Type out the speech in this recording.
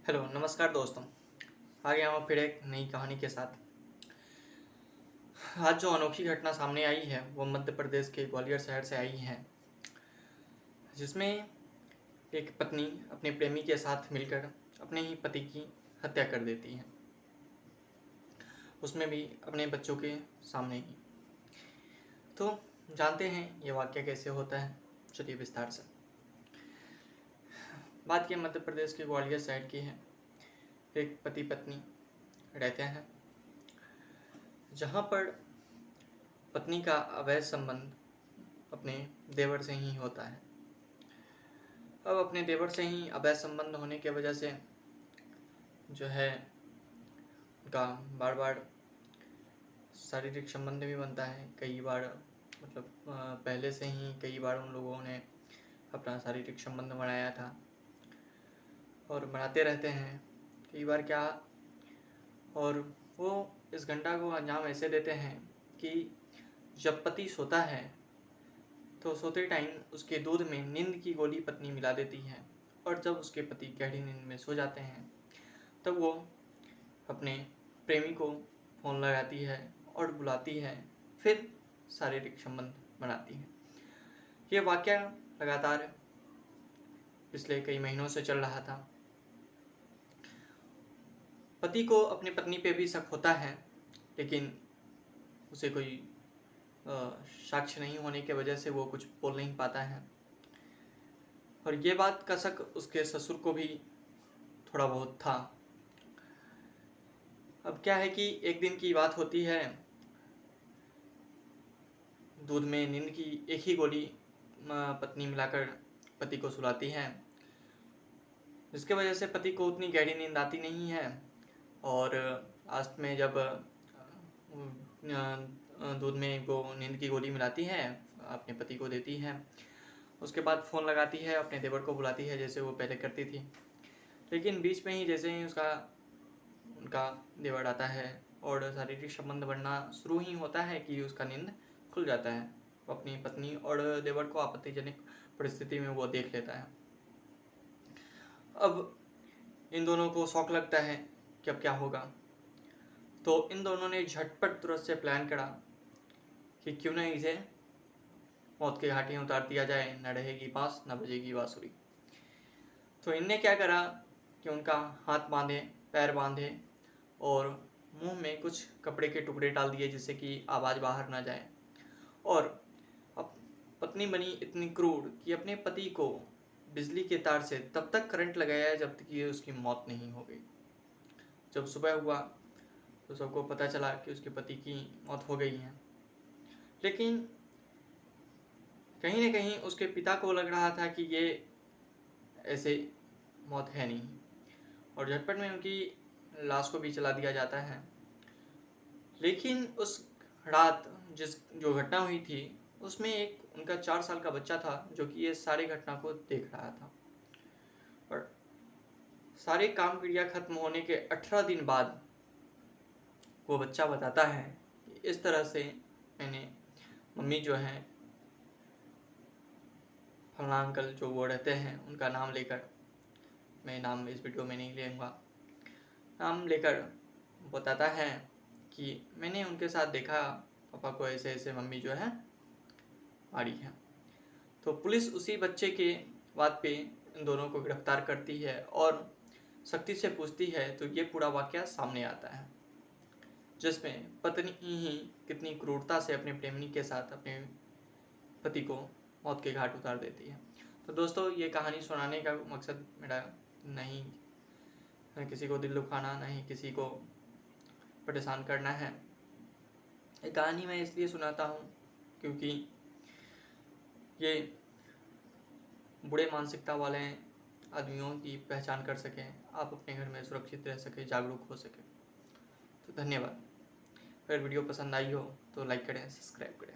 Hello नमस्कार दोस्तों। आ गया हूँ फिर एक नई कहानी के साथ। आज जो अनोखी घटना सामने आई है वो मध्य प्रदेश के ग्वालियर शहर से आई है, जिसमें एक पत्नी अपने प्रेमी के साथ मिलकर अपने ही पति की हत्या कर देती है, उसमें भी अपने बच्चों के सामने ही। तो जानते हैं ये वाक़या कैसे होता है, चलिए विस्तार से। बात की मध्य प्रदेश के ग्वालियर शहर की है। एक पति पत्नी रहते हैं, जहाँ पर पत्नी का अवैध संबंध अपने देवर से ही होता है। अब अपने देवर से ही अवैध संबंध होने की वजह से जो है उनका बार बार शारीरिक संबंध भी बनता है। कई बार मतलब पहले से ही कई बार उन लोगों ने अपना शारीरिक संबंध बनाया था और बनाते रहते हैं कई बार क्या। और वो इस घटना को अंजाम ऐसे देते हैं कि जब पति सोता है तो सोते टाइम उसके दूध में नींद की गोली पत्नी मिला देती है, और जब उसके पति गहरी नींद में सो जाते हैं तब वो अपने प्रेमी को फ़ोन लगाती है और बुलाती है, फिर शारीरिक संबंध बनाती है। ये वाक़या लगातार पिछले कई महीनों से चल रहा था। पति को अपनी पत्नी पे भी शक होता है, लेकिन उसे कोई साक्ष्य नहीं होने की वजह से वो कुछ बोल नहीं पाता है। और ये बात का शक उसके ससुर को भी थोड़ा बहुत था। अब क्या है कि एक दिन की बात होती है, दूध में नींद की एक ही गोली पत्नी मिलाकर पति को सुलाती है, जिसके वजह से पति को उतनी गहरी नींद आती नहीं है। और लास्ट में जब दूध में वो नींद की गोली मिलाती है, अपने पति को देती है, उसके बाद फ़ोन लगाती है, अपने देवर को बुलाती है जैसे वो पहले करती थी। लेकिन बीच में ही जैसे ही उनका देवर आता है और शारीरिक संबंध बनना शुरू ही होता है कि उसका नींद खुल जाता है। वो अपनी पत्नी और देवर को आपत्तिजनक परिस्थिति में वो देख लेता है। अब इन दोनों को शौक लगता है कि अब क्या होगा, तो इन दोनों ने झटपट तुरंत से प्लान करा कि क्यों ना इसे मौत के घाटी में उतार दिया जाए, न रहेगी बाँस न बजेगी बाँसुरी। तो इनने क्या करा कि उनका हाथ बांधे, पैर बांधे और मुंह में कुछ कपड़े के टुकड़े डाल दिए जिससे कि आवाज़ बाहर ना जाए। और अब पत्नी बनी इतनी क्रूर कि अपने पति को बिजली के तार से तब तक करंट लगाया जब तक कि उसकी मौत नहीं हो गई। जब सुबह हुआ तो सबको पता चला कि उसके पति की मौत हो गई है, लेकिन कहीं न कहीं उसके पिता को लग रहा था कि ये ऐसे मौत है नहीं, और झटपट में उनकी लाश को भी जला दिया जाता है। लेकिन उस रात जो घटना हुई थी उसमें एक उनका 4 साल का बच्चा था जो कि ये सारी घटना को देख रहा था। और सारे काम क्रिया खत्म होने के 18 दिन बाद वो बच्चा बताता है कि इस तरह से मैंने मम्मी जो है फलाना अंकल जो वो रहते हैं उनका नाम लेकर, मैं नाम इस वीडियो में नहीं लूँगा, नाम लेकर बताता है कि मैंने उनके साथ देखा पापा को ऐसे ऐसे मम्मी जो है मारी है। तो पुलिस उसी बच्चे के बात पे इन दोनों को गिरफ्तार करती है और सख्ती से पूछती है, तो ये पूरा वाक़या सामने आता है, जिसमें पत्नी ही कितनी क्रूरता से अपने प्रेमी के साथ अपने पति को मौत के घाट उतार देती है। तो दोस्तों, ये कहानी सुनाने का मकसद मेरा नहीं न किसी को दिल दुखाना, न ही किसी को परेशान करना है। ये कहानी मैं इसलिए सुनाता हूँ क्योंकि ये बुरे मानसिकता वाले आदमियों की पहचान कर सकें, आप अपने घर में सुरक्षित रह सकें, जागरूक हो सकें। तो धन्यवाद। अगर वीडियो पसंद आई हो तो लाइक करें, सब्सक्राइब करें।